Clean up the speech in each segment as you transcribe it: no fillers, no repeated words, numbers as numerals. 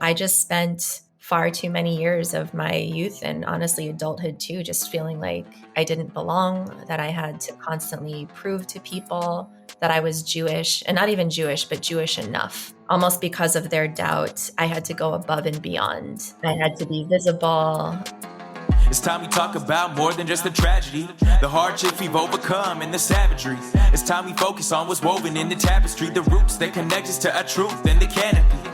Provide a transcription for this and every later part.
I just spent far too many years of my youth and honestly adulthood too, just feeling like I didn't belong, that I had to constantly prove to people that I was Jewish, and not even Jewish, but Jewish enough. Almost because of their doubt, I had to go above and beyond. I had to be visible. It's time we talk about more than just the tragedy, the hardships we've overcome and the savagery. It's time we focus on what's woven in the tapestry, the roots that connect us to our truth and the canopy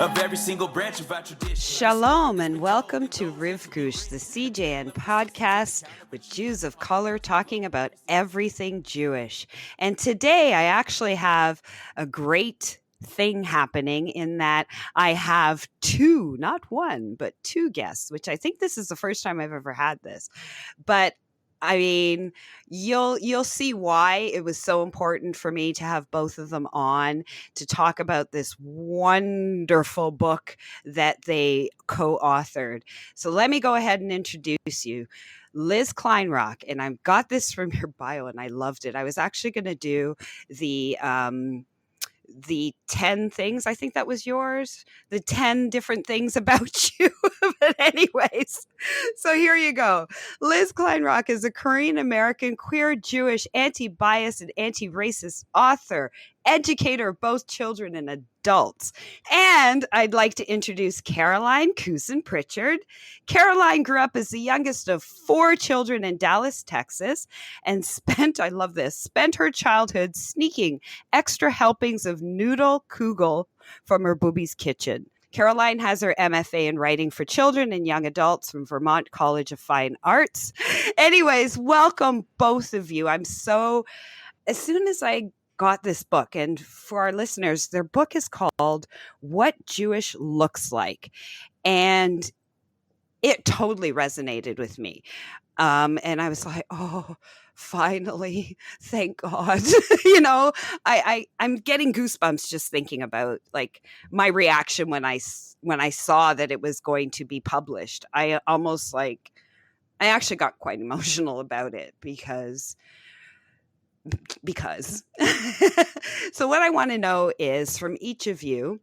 of every single branch of our tradition. Shalom and welcome to Rivkush, the CJN podcast with Jews of color talking about everything Jewish. And today I actually have a great thing happening in that I have two, not one, but two guests, which I think this is the first time I've ever had this. But I mean, you'll see why it was so important for me to have both of them on to talk about this wonderful book that they co-authored. So let me go ahead and introduce you. Liz Kleinrock, and I've got this from your bio and I loved it. I was actually going to do the 10 things, I think that was yours, the 10 different things about you. But anyways, so here you go. Liz Kleinrock is a Korean-American, queer, Jewish, anti-bias, and anti-racist author, educator of both children and adults. And I'd like to introduce Caroline Kusin Pritchard. Caroline grew up as the youngest of 4 children in Dallas, Texas, and spent her childhood sneaking extra helpings of noodle kugel from her boobie's kitchen. Caroline has her MFA in writing for children and young adults from Vermont College of Fine Arts. Anyways, welcome both of you. As soon as I got this book, and for our listeners, their book is called What Jewish Looks Like. And it totally resonated with me. And I was like, oh, finally, thank God. I'm getting goosebumps just thinking about like my reaction when I saw that it was going to be published. I actually got quite emotional about it because so what I want to know is from each of you,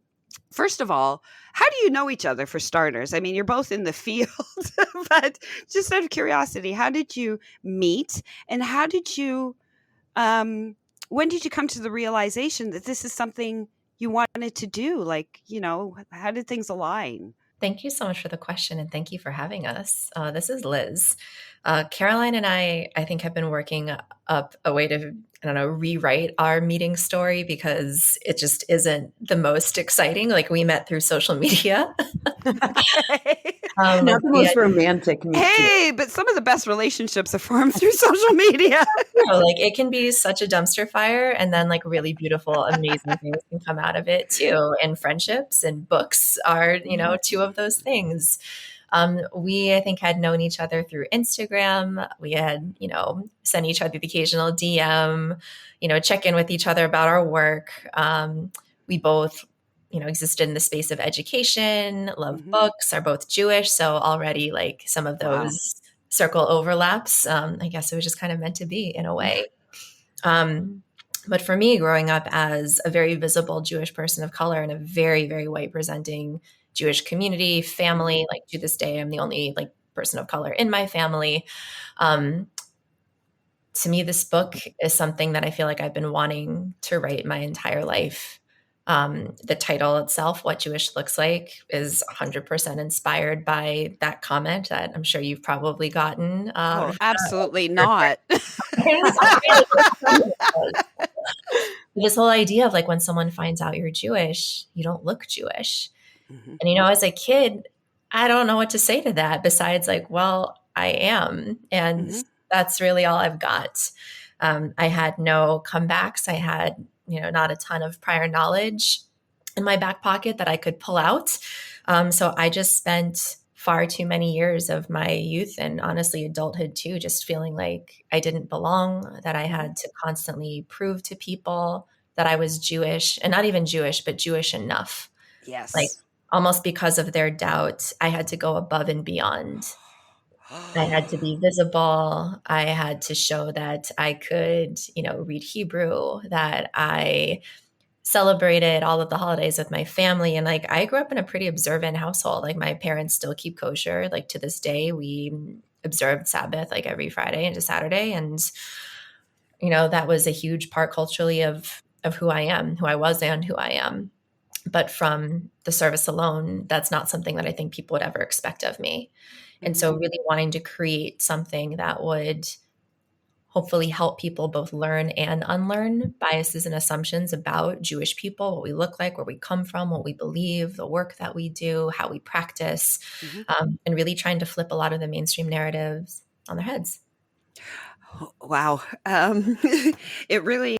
first of all, how do you know each other for starters? I mean, you're both in the field, but just out of curiosity, how did you meet and when did you come to the realization that this is something you wanted to do? Like, how did things align? Thank you so much for the question, and thank you for having us. This is Liz. Caroline and I think, have been working up a way to, rewrite our meeting story because it just isn't the most exciting. Like, we met through social media. Not the most romantic. Hey, but some of the best relationships are formed through social media. It can be such a dumpster fire, and then really beautiful, amazing things can come out of it too. And friendships and books are, two of those things. We, I think, had known each other through Instagram. We had, sent each other the occasional DM, check in with each other about our work. We both, existed in the space of education, love books, are both Jewish. So already some of those circle overlaps. I guess it was just kind of meant to be in a way. But for me, growing up as a very visible Jewish person of color in a very, very white presenting Jewish community, family, to this day, I'm the only person of color in my family. To me, this book is something that I feel like I've been wanting to write my entire life. The title itself, What Jewish Looks Like, is 100% inspired by that comment that I'm sure you've probably gotten. Absolutely not. This whole idea of when someone finds out you're Jewish, you don't look Jewish. Mm-hmm. And, as a kid, I don't know what to say to that besides well, I am. And that's really all I've got. I had no comebacks. I had, not a ton of prior knowledge in my back pocket that I could pull out. So I just spent far too many years of my youth and honestly adulthood too, just feeling like I didn't belong, that I had to constantly prove to people that I was Jewish, and not even Jewish, but Jewish enough. Yes. Almost because of their doubt, I had to go above and beyond. I had to be visible. I had to show that I could, read Hebrew, that I celebrated all of the holidays with my family. And like, I grew up in a pretty observant household. Like my parents still keep kosher. Like to this day, we observed Sabbath like every Friday into Saturday. And, that was a huge part culturally of who I am, who I was and who I am. But from the service alone, that's not something that I think people would ever expect of me. And so really wanting to create something that would hopefully help people both learn and unlearn biases and assumptions about Jewish people, what we look like, where we come from, what we believe, the work that we do, how we practice, and really trying to flip a lot of the mainstream narratives on their heads. Wow. It really,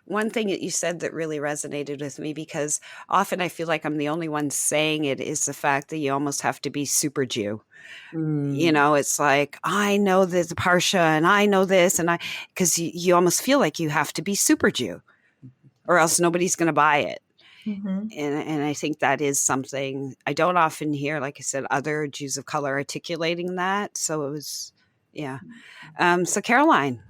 one thing that you said that really resonated with me, because often I feel like I'm the only one saying it, is the fact that you almost have to be super Jew. It's like, I know the Parsha and I know this, and because you almost feel like you have to be super Jew or else nobody's going to buy it. And I think that is something I don't often hear, like I said, other Jews of color articulating that. So it was, yeah. So Caroline.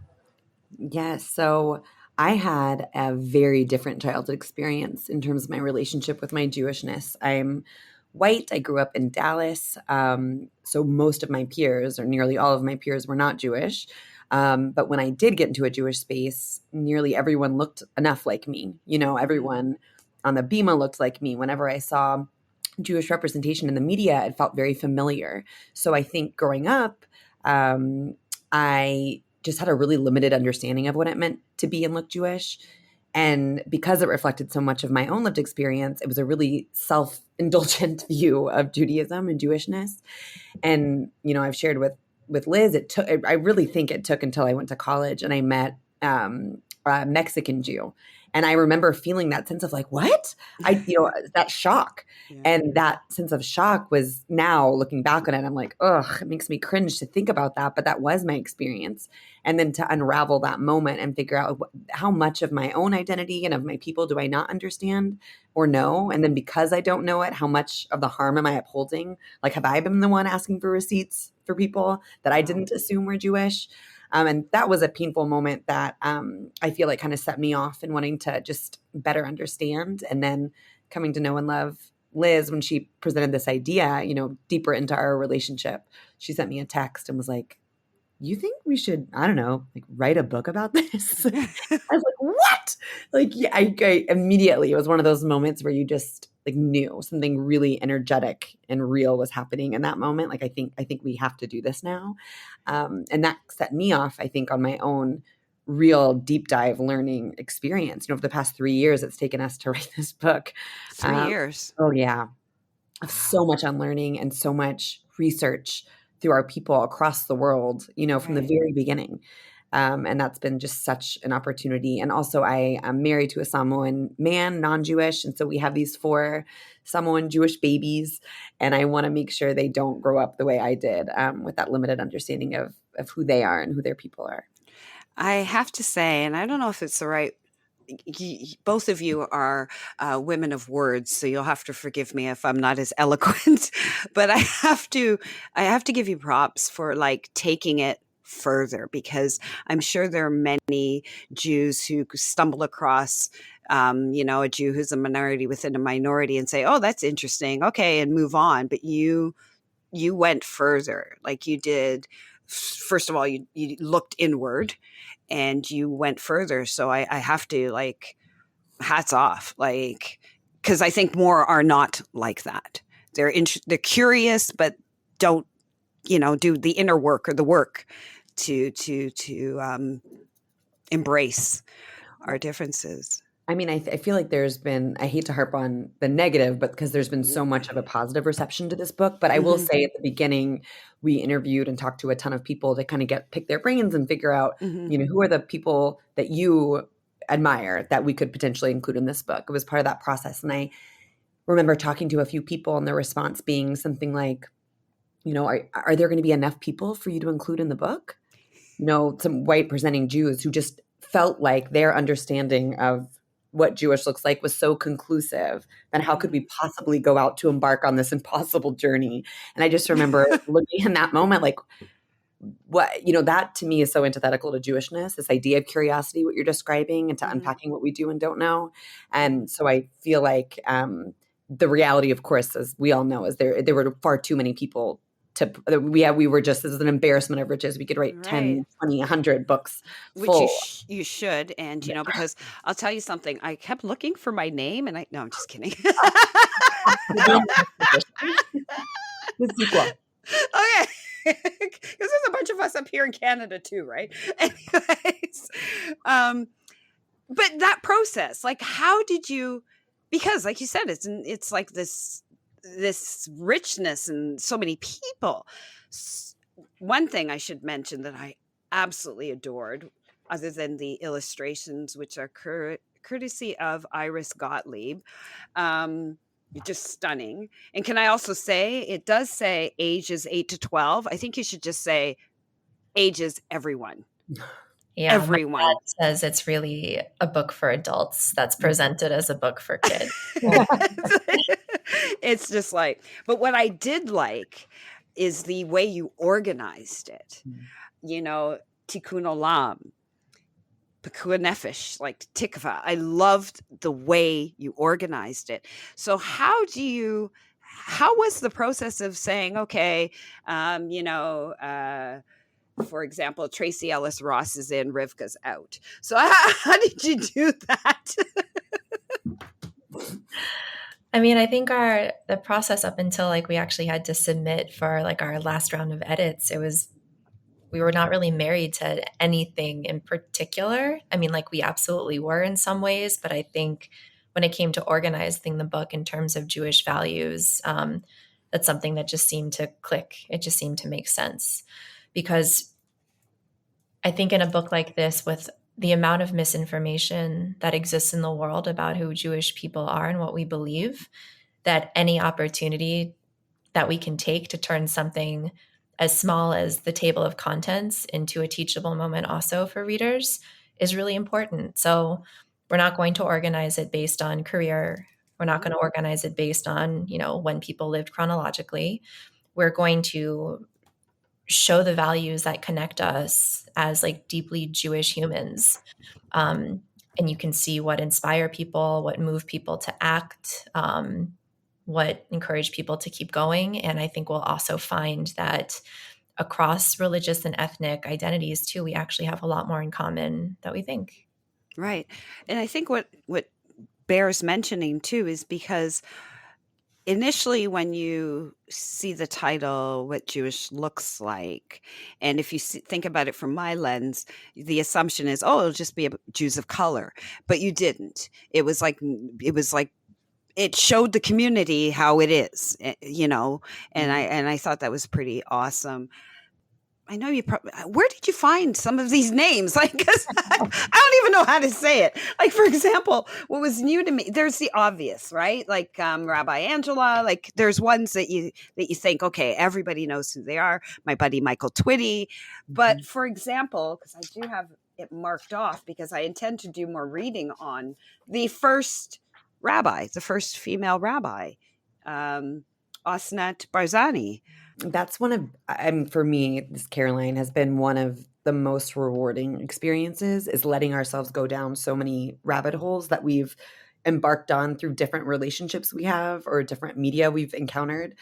Yes. So I had a very different childhood experience in terms of my relationship with my Jewishness. I'm white. I grew up in Dallas. So most of my peers, or nearly all of my peers, were not Jewish. But when I did get into a Jewish space, nearly everyone looked enough like me. Everyone on the Bima looked like me. Whenever I saw Jewish representation in the media, it felt very familiar. So I think growing up, I just had a really limited understanding of what it meant to be and look Jewish. And because it reflected so much of my own lived experience, it was a really self-indulgent view of Judaism and Jewishness. And, I've shared with Liz, I really think it took until I went to college and I met a Mexican Jew. And I remember feeling that sense of like, what? That shock. Yeah. And that sense of shock was, now looking back on it, I'm like, ugh, it makes me cringe to think about that. But that was my experience. And then to unravel that moment and figure out how much of my own identity and of my people do I not understand or know? And then because I don't know it, how much of the harm am I upholding? Like, have I been the one asking for receipts for people that I didn't assume were Jewish? And that was a painful moment that I feel like kind of set me off in wanting to just better understand. And then coming to know and love Liz when she presented this idea, deeper into our relationship, she sent me a text and was like, you think we should, I don't know, like write a book about this? I was like, what? Like, yeah, I immediately, it was one of those moments where you just like knew something really energetic and real was happening in that moment. Like, I think we have to do this now. And that set me off, I think, on my own real deep dive learning experience. Over the past 3 years, it's taken us to write this book. 3 years. Oh yeah. So much unlearning and so much research through our people across the world, from the very beginning. And that's been just such an opportunity. And also I am married to a Samoan man, non-Jewish. And so we have these 4 Samoan Jewish babies. And I want to make sure they don't grow up the way I did, with that limited understanding of who they are and who their people are. I have to say, and I don't know if it's the right, both of you are women of words, so you'll have to forgive me if I'm not as eloquent, but I have to give you props for like taking it further, because I'm sure there are many Jews who stumble across a Jew who's a minority within a minority and say, oh, that's interesting, okay, and move on. But you went further. Like, you did, first of all, you looked inward and you went further. So I have to, like, hats off, like, because I think more are not like that. They're curious, but don't, do the inner work or the work to embrace our differences. I mean, I feel like there's been, I hate to harp on the negative, but because there's been so much of a positive reception to this book. But I will say at the beginning, we interviewed and talked to a ton of people to kind of pick their brains and figure out, who are the people that you admire that we could potentially include in this book. It was part of that process. And I remember talking to a few people and their response being something like, are there going to be enough people for you to include in the book? Some white presenting Jews who just felt like their understanding of what Jewish looks like was so conclusive, then how could we possibly go out to embark on this impossible journey? And I just remember looking in that moment, like, that to me is so antithetical to Jewishness, this idea of curiosity, what you're describing, and to unpacking what we do and don't know. And so I feel like the reality, of course, as we all know, is there were far too many people we were just, this is an embarrassment of riches. We could write 10, 20, 100 books full. Which you should. And, because I'll tell you something, I kept looking for my name and no, I'm just kidding. The sequel. Okay. Because there's a bunch of us up here in Canada too, right? Anyways, but that process, like, how did you, because like you said, it's like this richness and so many people. One thing I should mention that I absolutely adored, other than the illustrations, which are courtesy of Iris Gottlieb, just stunning. And can I also say, it does say ages 8 to 12. I think you should just say ages everyone. Yeah, everyone. My dad says it's really a book for adults that's presented as a book for kids. It's just like, but what I did like is the way you organized it. Tikkun Olam, Pekuah Nefesh, like Tikva. I loved the way you organized it. So how was the process of saying, okay, for example, Tracy Ellis Ross is in, Rivka's out. So how did you do that? I mean, I think the process up until like we actually had to submit for like our last round of edits, we were not really married to anything in particular. I mean, like we absolutely were in some ways, but I think when it came to organizing the book in terms of Jewish values, that's something that just seemed to click. It just seemed to make sense, because I think in a book like this, with the amount of misinformation that exists in the world about who Jewish people are and what we believe, that any opportunity that we can take to turn something as small as the table of contents into a teachable moment also for readers is really important. So we're not going to organize it based on career. We're not going to organize it based on, when people lived chronologically. We're going to show the values that connect us as like deeply Jewish humans. And you can see what inspire people, what move people to act, what encourage people to keep going. And I think we'll also find that across religious and ethnic identities too, we actually have a lot more in common than we think. Right. And I think what bears mentioning too is because initially when you see the title, What Jewish Looks Like, and if you think about it from my lens, the assumption is, it'll just be Jews of color. But you didn't. It was like it showed the community how it is, and I thought that was pretty awesome. I know you probably, where did you find some of these names? Like, 'cause I don't even know how to say it. Like, for example, what was new to me, there's the obvious, right? Like, Rabbi Angela, like there's ones that you think, okay, everybody knows who they are. My buddy, Michael Twitty. But for example, cause I do have it marked off because I intend to do more reading on the first rabbi, the first female rabbi, Osnat Barzani. That's for me, this Caroline has been one of the most rewarding experiences, is letting ourselves go down so many rabbit holes that we've embarked on through different relationships we have or different media we've encountered.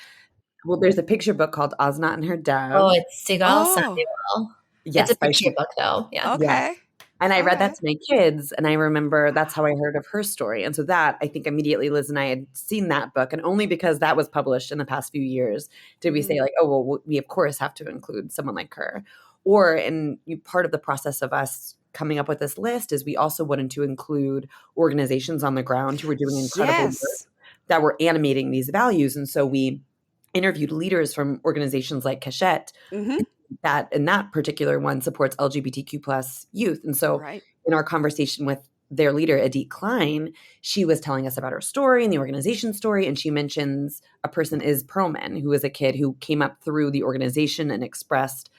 Well, there's a picture book called Osnat and Her Dove. Oh, it's Sigal Samuel. Yes, it's a picture book though. Yeah. Okay. Yeah. And I read that to my kids, and I remember that's how I heard of her story. And so that, I think immediately Liz and I had seen that book, and only because that was published in the past few years did we say like, oh, well, we of course have to include someone like her. Part of the process of us coming up with this list is we also wanted to include organizations on the ground who were doing incredible work that were animating these values. And so we interviewed leaders from organizations like Keshet, that in that particular one supports LGBTQ plus youth. And so in our conversation with their leader, Edith Klein, she was telling us about her story and the organization story. And she mentions a person is Perlman, who is a kid who came up through the organization and expressed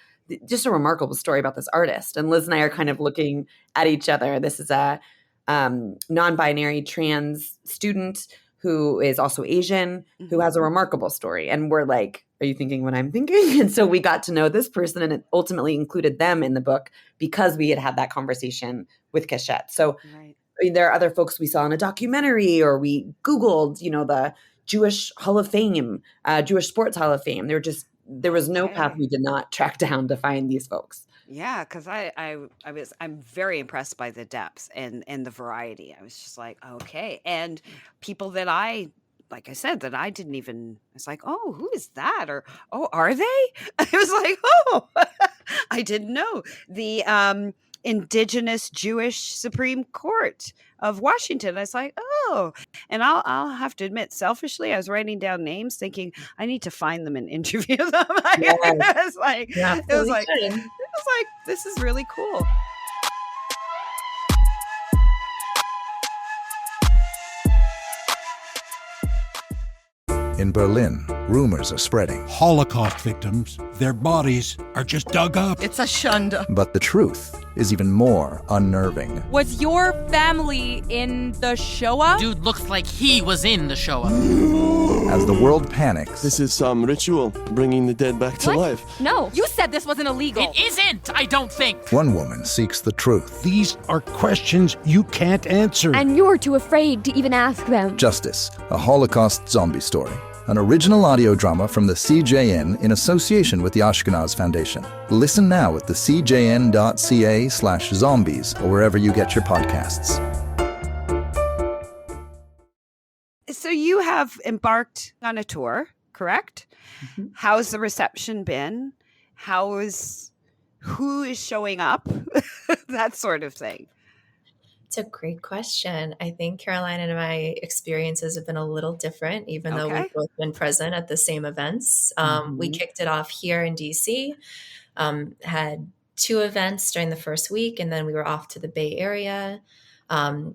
just a remarkable story about this artist. And Liz and I are kind of looking at each other. This is a non-binary trans student who is also Asian, who has a remarkable story. And we're like, are you thinking what I'm thinking? And so we got to know this person, and it ultimately included them in the book because we had that conversation with Keshet. So Right. I mean, there are other folks we saw in a documentary, or we Googled, the Jewish Hall of Fame, Jewish Sports Hall of Fame. There was no path we did not track down to find these folks. Yeah, because I'm very impressed by the depth and the variety. I was just like, okay. And people that like I said, that I didn't even, it's like, oh, who is that? Or, oh, are they? I was like, oh, I didn't know. The Indigenous Jewish Supreme Court of Washington. I was like, oh, and I'll have to admit, selfishly, I was writing down names thinking I need to find them and interview them. It was like, this is really cool. In Berlin, rumors are spreading. Holocaust victims, their bodies are just dug up. It's a shunda. But the truth is even more unnerving. Was your family in the Shoah? Dude looks like he was in the Shoah. As the world panics... This is some ritual, bringing the dead back to life. No, you said this wasn't illegal. It isn't, I don't think. One woman seeks the truth. These are questions you can't answer. And you're too afraid to even ask them. Justice, a Holocaust zombie story. An original audio drama from the CJN in association with the Ashkenazi Foundation. Listen now at thecjn.ca/zombies or wherever you get your podcasts. So you have embarked on a tour, correct? Mm-hmm. How's the reception been? Who is showing up? That sort of thing. It's a great question. I think Caroline and my experiences have been a little different, even though we've both been present at the same events. We kicked it off here in DC, had 2 events during the first week, and then we were off to the Bay Area.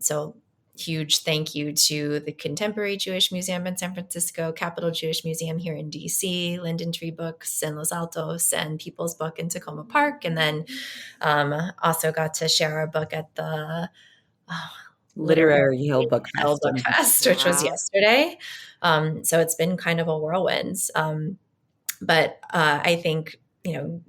So huge thank you to the Contemporary Jewish Museum in San Francisco, Capitol Jewish Museum here in DC, Linden Tree Books in Los Altos, and People's Book in Tacoma Park. And then also got to share our book at the Literary Hill Book Fest, which was yesterday. So it's been kind of a whirlwind. But I think,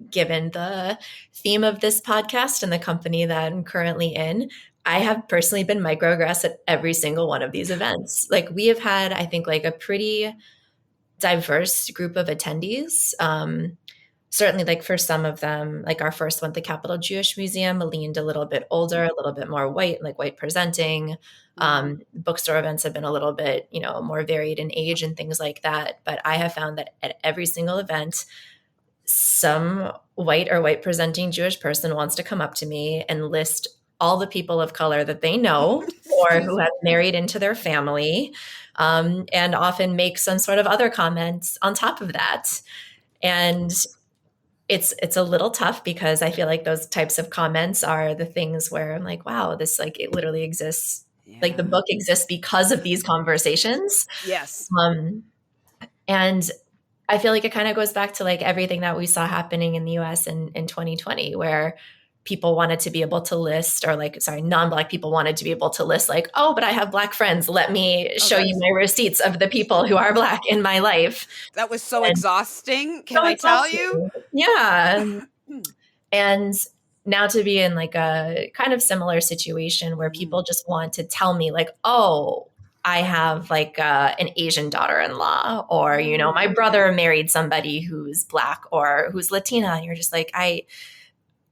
given the theme of this podcast and the company that I'm currently in, I have personally been microaggressed at every single one of these events. Like, we have had, I think, like a pretty diverse group of attendees. Certainly, like for some of them, like our first one, the Capitol Jewish Museum, leaned a little bit older, a little bit more white, like white presenting. Bookstore events have been a little bit, more varied in age and things like that. But I have found that at every single event, some white or white presenting Jewish person wants to come up to me and list all the people of color that they know or who have married into their family, and often make some sort of other comments on top of that. And it's a little tough because I feel like those types of comments are the things where I'm like, wow, this, like, it literally exists. Yeah. Like, the book exists because of these conversations. Yes. And I feel like it kind of goes back to like everything that we saw happening in the US in 2020, where people wanted to be able to list, or non-Black people wanted to be able to list, like, oh, but I have Black friends. Let me show you my receipts of the people who are Black in my life. That was so exhausting. Can I tell you? Yeah. And now to be in like a kind of similar situation where people just want to tell me like, oh, I have like an Asian daughter-in-law, or, my brother married somebody who's Black or who's Latina. And you're just like,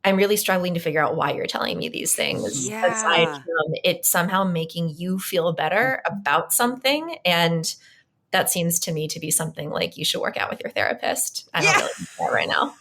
I'm really struggling to figure out why you're telling me these things, aside from it somehow making you feel better about something. And that seems to me to be something like you should work out with your therapist. I don't really do that right now.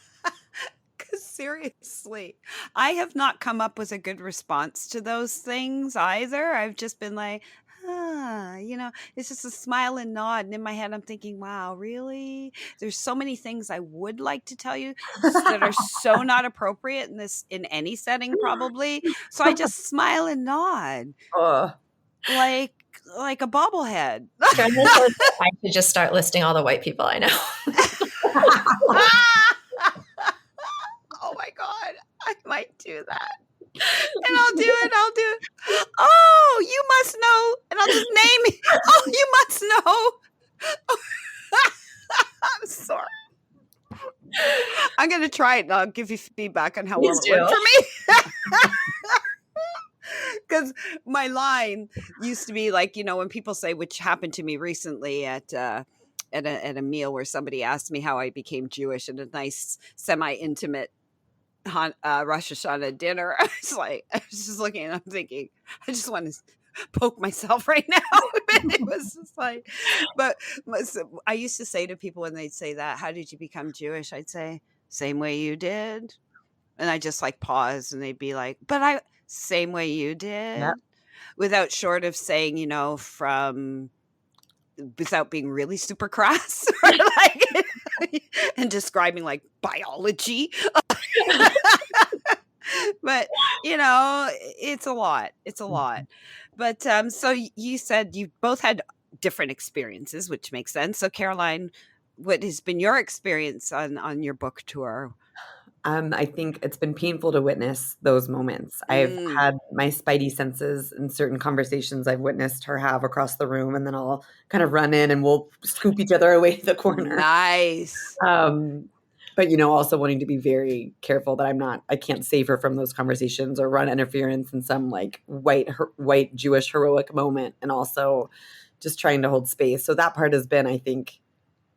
Because seriously, I have not come up with a good response to those things either. I've just been like, it's just a smile and nod. And in my head, I'm thinking, wow, really? There's so many things I would like to tell you that are so not appropriate in any setting, probably. So I just smile and nod. Like a bobblehead. I should just start listing all the white people I know. Oh my God. I might do that. And I'll do it. Oh, you must know. And I'll just name it. Oh, you must know. I'm sorry. I'm going to try it and I'll give you feedback on how well it worked for me. Because my line used to be like, when people say, which happened to me recently at a meal where somebody asked me how I became Jewish at a nice semi-intimate Rosh Hashanah dinner. I was just looking and I'm thinking, I just want to poke myself right now. It was just like, but I used to say to people when they'd say that, how did you become Jewish? I'd say, same way you did. And I just like pause and they'd be like, but same way you did. Yep. Without short of saying, without being really super crass or and describing like biology. But, it's a lot. It's a lot. But so you said you both had different experiences, which makes sense. So Caroline, what has been your experience on your book tour? I think it's been painful to witness those moments. I've had my spidey senses in certain conversations I've witnessed her have across the room, and then I'll kind of run in and we'll scoop each other away to the corner. Nice. But, also wanting to be very careful that I can't save her from those conversations or run interference in some like white Jewish heroic moment, and also just trying to hold space. So that part has been, I think,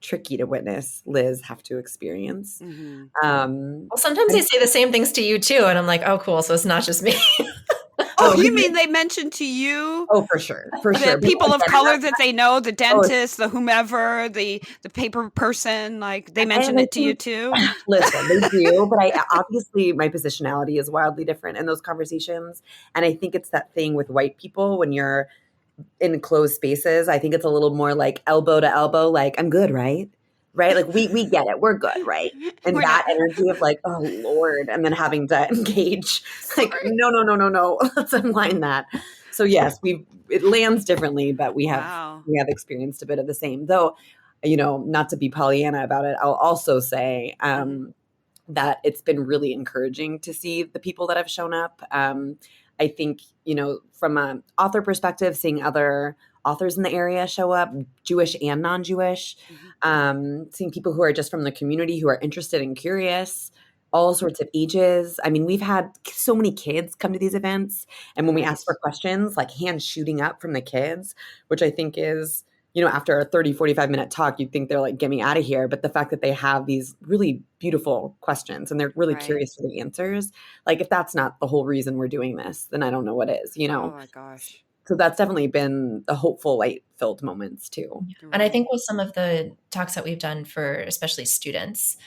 tricky to witness Liz have to experience. Well, sometimes they say the same things to you too. And I'm like, oh, cool. So it's not just me. Oh, you mean they mentioned to you? Oh, for sure. For sure. The people of color that they know, the dentist, the whomever, the paper person, like they mentioned it to you too? Listen, they do. But obviously my positionality is wildly different in those conversations. And I think it's that thing with white people when you're in closed spaces. I think it's a little more like elbow to elbow, like, I'm good, right? Right? Like we get it. We're good, right? And that energy of like, oh Lord, and then having to engage like, no. Let's unwind that. So yes, it lands differently, but we have experienced a bit of the same. Though, not to be Pollyanna about it, I'll also say that it's been really encouraging to see the people that have shown up. I think, from an author perspective, seeing other authors in the area show up, Jewish and non-Jewish, seeing people who are just from the community who are interested and curious, all sorts of ages. I mean, we've had so many kids come to these events. And when we ask for questions, like hands shooting up from the kids, which I think is, after a 30, 45-minute talk, you'd think they're like, get me out of here. But the fact that they have these really beautiful questions and they're really curious for the answers, like if that's not the whole reason we're doing this, then I don't know what is, Oh my gosh. So that's definitely been the hopeful, light-filled moments too. And I think with some of the talks that we've done for especially students,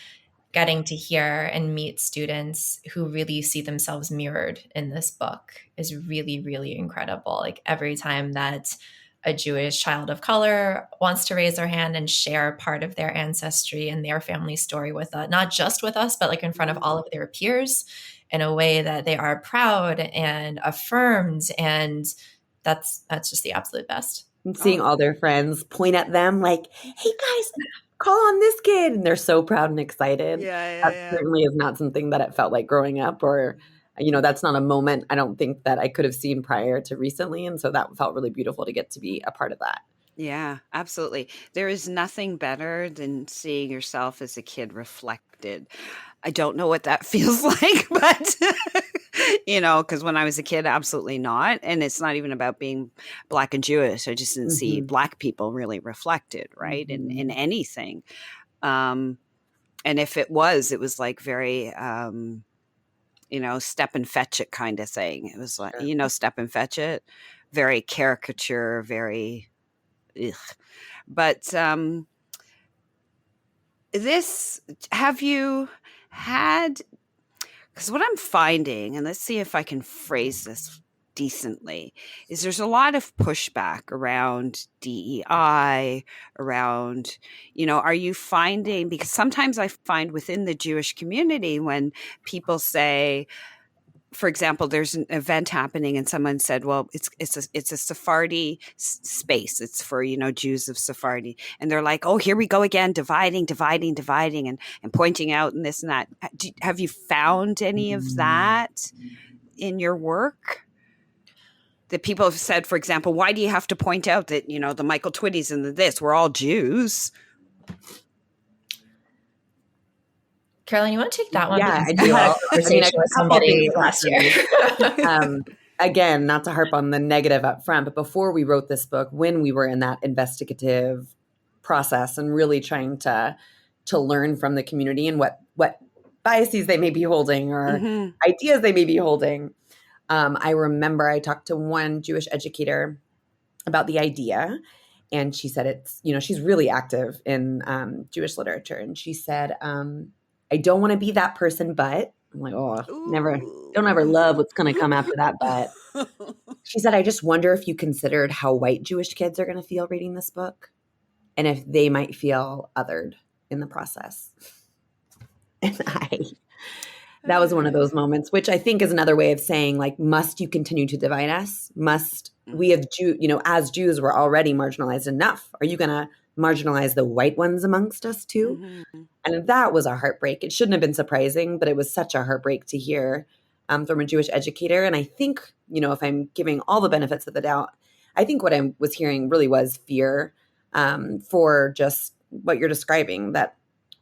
getting to hear and meet students who really see themselves mirrored in this book is really, really incredible. Like every time that a Jewish child of color wants to raise their hand and share part of their ancestry and their family story with us, not just with us, but like in front of all of their peers in a way that they are proud and affirmed. And that's just the absolute best. And seeing all their friends point at them like, hey guys, call on this kid. And they're so proud and excited. That certainly is not something that it felt like growing up, or, that's not a moment I don't think that I could have seen prior to recently. And so that felt really beautiful to get to be a part of that. Yeah, absolutely. There is nothing better than seeing yourself as a kid reflected. I don't know what that feels like, but, because when I was a kid, absolutely not. And it's not even about being Black and Jewish. I just didn't see Black people really reflected, right, in anything. And if it was like very, step and fetch it kind of thing. It was like, step and fetch it, very caricature, very, ugh. But have you had, because what I'm finding, and let's see if I can phrase this decently, is there's a lot of pushback around DEI, around, are you finding, because sometimes I find within the Jewish community when people say, for example, there's an event happening and someone said, well, it's a Sephardi space. It's for, Jews of Sephardi. And they're like, oh, here we go again, dividing and pointing out and this and that. Have you found any of that in your work? that people have said, for example, why do you have to point out that, you know, the Michael Twitties and the this, we're all Jews? Caroline, you want to take that one? Yeah, I Because do. had a conversation with somebody last year. Again, not to harp on the negative up front, but before we wrote this book, when we were in that investigative process and really trying to learn from the community and what biases they may be holding or ideas they may be holding, I remember I talked to one Jewish educator about the idea, and she said it's, you know, she's really active in Jewish literature, and she said, I don't want to be that person, but I'm like, oh, don't ever love what's going to come after that. But she said, I just wonder if you considered how white Jewish kids are going to feel reading this book and if they might feel othered in the process. And that was one of those moments, which I think is another way of saying, like, must you continue to divide us? Must we have as Jews, we're already marginalized enough. Are you going to marginalize the white ones amongst us too? And that was a heartbreak. It shouldn't have been surprising, but it was such a heartbreak to hear from a Jewish educator. And I think, you know, if I'm giving all the benefits of the doubt, I think what I was hearing really was fear for just what you're describing, that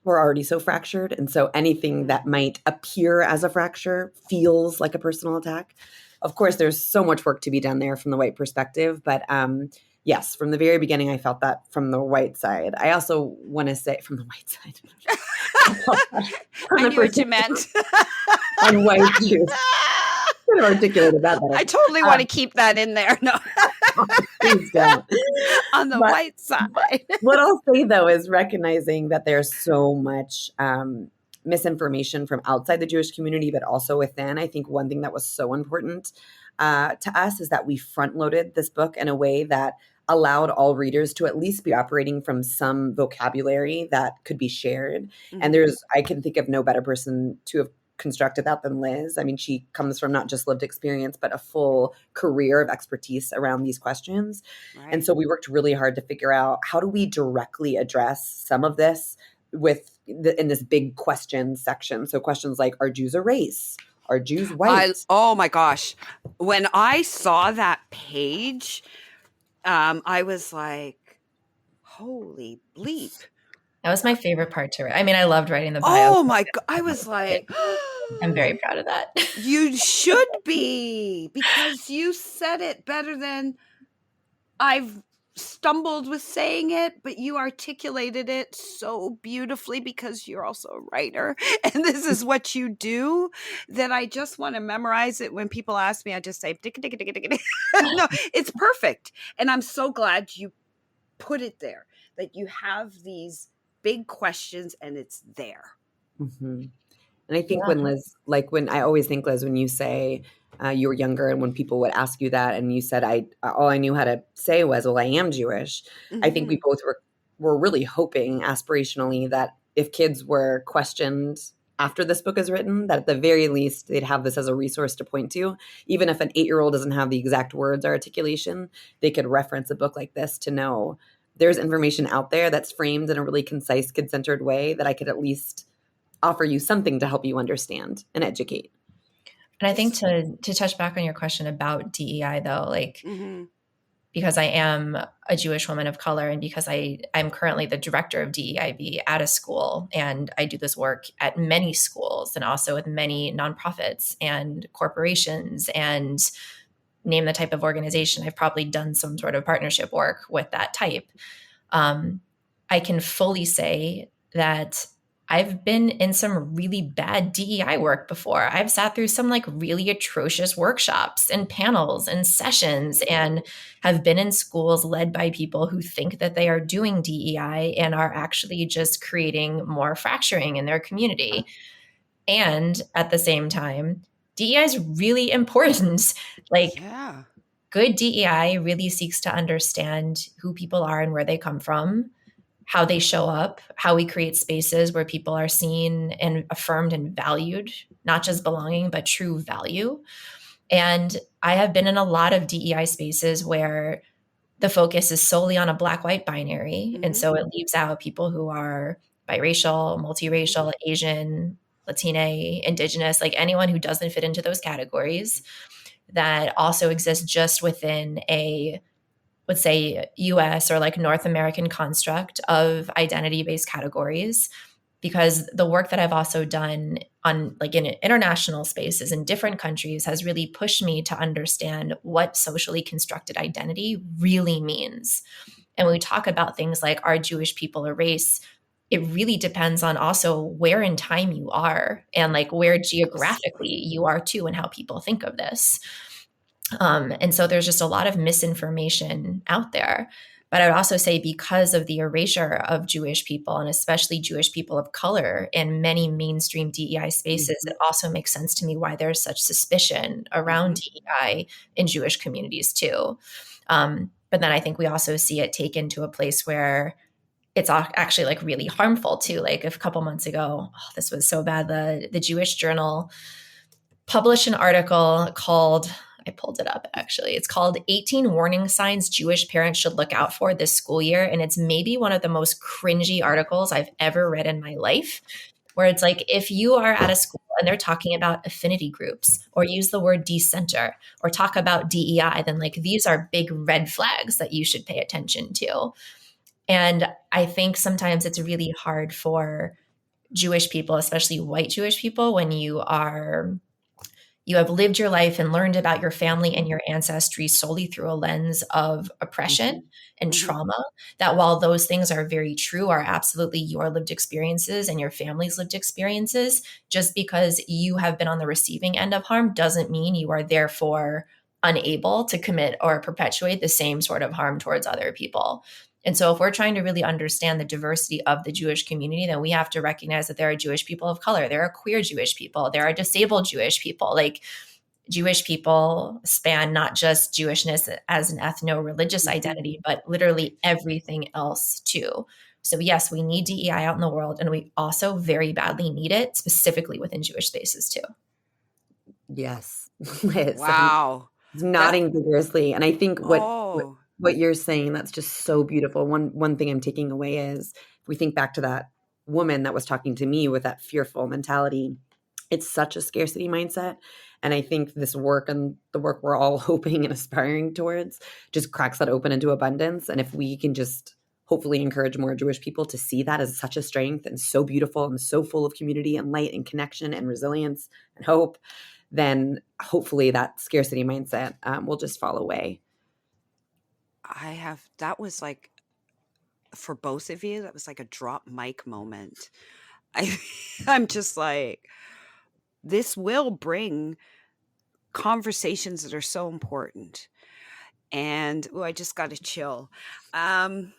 we're already so fractured. And so anything that might appear as a fracture feels like a personal attack. Of course, there's so much work to be done there from the white perspective. But yes, from the very beginning, I felt that from the white side. I also want to say from the white side. I knew what you meant. On white Jews. Kind of articulated that better. I totally want to keep that in there. No. Please don't. On the white side. What I'll say, though, is recognizing that there's so much misinformation from outside the Jewish community, but also within. I think one thing that was so important to us is that we front-loaded this book in a way that allowed all readers to at least be operating from some vocabulary that could be shared. And I can think of no better person to have constructed that than Liz. I mean, she comes from not just lived experience, but a full career of expertise around these questions. Right. And so we worked really hard to figure out, how do we directly address some of this in this big question section? So questions like, are Jews a race? Are Jews white? Oh my gosh. When I saw that page, I was like, holy bleep. That was my favorite part to write. I mean, I loved writing the bio. Oh my God. I was like, I'm very proud of that. You should be, because you said it better than I've stumbled with saying it, but you articulated it so beautifully because you're also a writer and this is what you do, that I just want to memorize it. When people ask me, I just say, no, it's perfect. And I'm so glad you put it there, that you have these big questions and it's there. And I think when I always think, Liz, when you say you were younger and when people would ask you that and you said, all I knew how to say was, well, I am Jewish. I think we both were really hoping aspirationally that if kids were questioned after this book is written, that at the very least they'd have this as a resource to point to. Even if an 8-year-old doesn't have the exact words or articulation, they could reference a book like this to know there's information out there that's framed in a really concise, kid-centered way that I could at least offer you something to help you understand and educate. And I think to touch back on your question about DEI, though, like, because I am a Jewish woman of color and because I'm currently the director of DEIB at a school, and I do this work at many schools and also with many nonprofits and corporations, and name the type of organization, I've probably done some sort of partnership work with that type. I can fully say that I've been in some really bad DEI work before. I've sat through some like really atrocious workshops and panels and sessions, and have been in schools led by people who think that they are doing DEI and are actually just creating more fracturing in their community. And at the same time, DEI is really important. Good DEI really seeks to understand who people are and where they come from, how they show up, how we create spaces where people are seen and affirmed and valued, not just belonging, but true value. And I have been in a lot of DEI spaces where the focus is solely on a Black-white binary. And so it leaves out people who are biracial, multiracial, Asian, Latina, Indigenous, like anyone who doesn't fit into those categories. that also exist just within a, let's say, US or like North American construct of identity-based categories. Because the work that I've also done on like in international spaces in different countries has really pushed me to understand what socially constructed identity really means. And when we talk about things like, are Jewish people a race, it really depends on also where in time you are and like where geographically you are too, and how people think of this. And so there's just a lot of misinformation out there. But I would also say, because of the erasure of Jewish people, and especially Jewish people of color in many mainstream DEI spaces, it also makes sense to me why there's such suspicion around DEI in Jewish communities too. But then I think we also see it taken to a place where it's actually like really harmful too. Like a couple months ago, this was so bad. The Jewish Journal published an article called, I pulled it up actually. It's called 18 Warning Signs Jewish Parents Should Look Out For This School Year. And it's maybe one of the most cringy articles I've ever read in my life, where it's like, if you are at a school and they're talking about affinity groups or use the word decenter or talk about DEI, then like these are big red flags that you should pay attention to. And I think sometimes it's really hard for Jewish people, especially white Jewish people, when you have lived your life and learned about your family and your ancestry solely through a lens of oppression and trauma, that while those things are very true, are absolutely your lived experiences and your family's lived experiences, just because you have been on the receiving end of harm doesn't mean you are therefore unable to commit or perpetuate the same sort of harm towards other people. And so if we're trying to really understand the diversity of the Jewish community, then we have to recognize that there are Jewish people of color, there are queer Jewish people, there are disabled Jewish people. Like, Jewish people span not just Jewishness as an ethno-religious identity, but literally everything else too. So yes, we need DEI out in the world, and we also very badly need it specifically within Jewish spaces too. Yes. Liz, Wow. Nodding vigorously. And I think what you're saying, that's just so beautiful. One thing I'm taking away is, if we think back to that woman that was talking to me with that fearful mentality, it's such a scarcity mindset. And I think this work and the work we're all hoping and aspiring towards just cracks that open into abundance. And if we can just hopefully encourage more Jewish people to see that as such a strength and so beautiful and so full of community and light and connection and resilience and hope, then hopefully that scarcity mindset will just fall away. That was like, for both of you, that was like a drop mic moment. I'm just like, this will bring conversations that are so important. And I just got to chill. I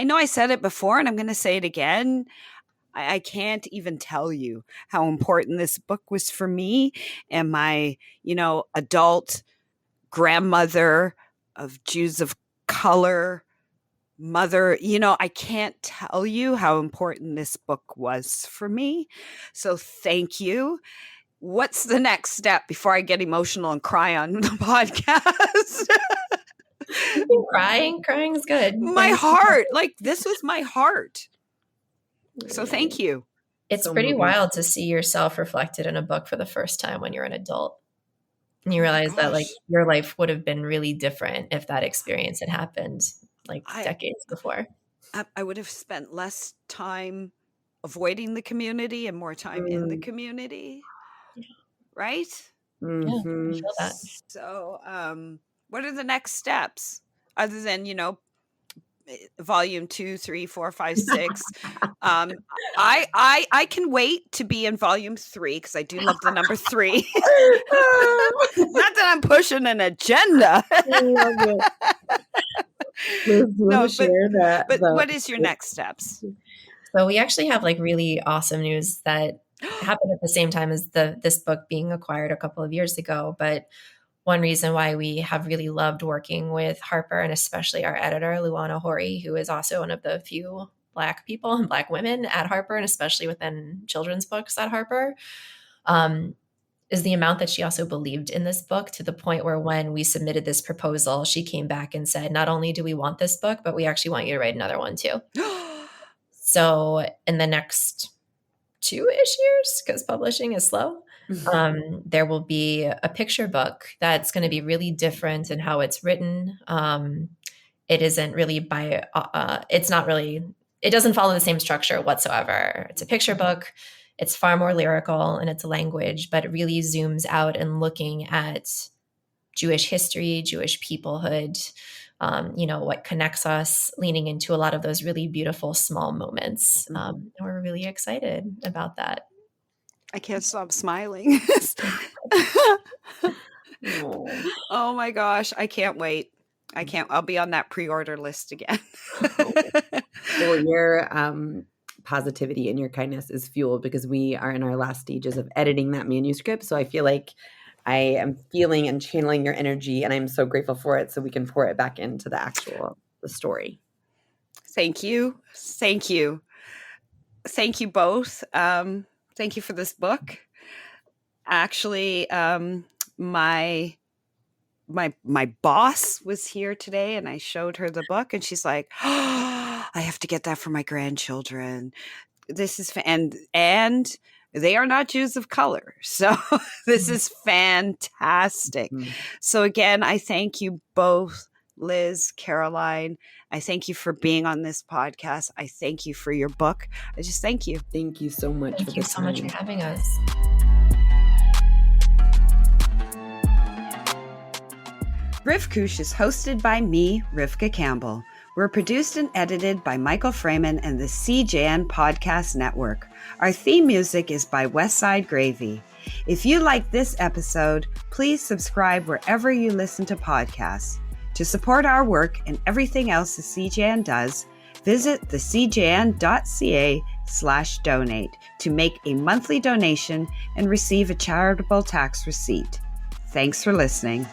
know I said it before, and I'm going to say it again. I can't even tell you how important this book was for me and my, adult grandmother of Jews of color, mother. I can't tell you how important this book was for me. So thank you. What's the next step before I get emotional and cry on the podcast? Crying is good. My heart, like, this was my heart. So thank you. It's so pretty wild to see yourself reflected in a book for the first time when you're an adult. And you realize that like your life would have been really different if that experience had happened like decades before. I would have spent less time avoiding the community and more time in the community. Yeah. Right? Mm-hmm. Yeah, I feel that. So what are the next steps other than, volume 2, 3, 4, 5, 6? I can wait to be in volume 3 because I do love the number 3. Not that I'm pushing an agenda. I love it. No, but what is your next steps? So we actually have like really awesome news that happened at the same time as this book being acquired a couple of years ago. But one reason why we have really loved working with Harper, and especially our editor, Luana Hori, who is also one of the few Black people and Black women at Harper, and especially within children's books at Harper, is the amount that she also believed in this book, to the point where when we submitted this proposal, she came back and said, not only do we want this book, but we actually want you to write another one too. So in the next 2-ish years, because publishing is slow, There will be a picture book that's going to be really different in how it's written. It isn't really it doesn't follow the same structure whatsoever. It's a picture book. It's far more lyrical in its language, but it really zooms out and looking at Jewish history, Jewish peoplehood, what connects us, leaning into a lot of those really beautiful small moments. And we're really excited about that. I can't stop smiling. Oh my gosh. I can't wait. I'll be on that pre-order list again. Well, your positivity and your kindness is fueled because we are in our last stages of editing that manuscript. So I feel like I am feeling and channeling your energy, and I'm so grateful for it, so we can pour it back into the story. Thank you. Thank you. Thank you both. Thank you for this book. Actually, my boss was here today, and I showed her the book, and she's like, "Oh, I have to get that for my grandchildren. This is and they are not Jews of color, so this is fantastic." So again, I thank you both, Liz, Caroline. I thank you for being on this podcast. I thank you for your book. I just thank you. Thank you so much. Thank you so much for having us. Riv Kush is hosted by me, Rivka Campbell. We're produced and edited by Michael Freeman and the CJN Podcast Network. Our theme music is by Westside Gravy. If you like this episode, please subscribe wherever you listen to podcasts. To support our work and everything else the CJN does, visit thecjn.ca/donate to make a monthly donation and receive a charitable tax receipt. Thanks for listening.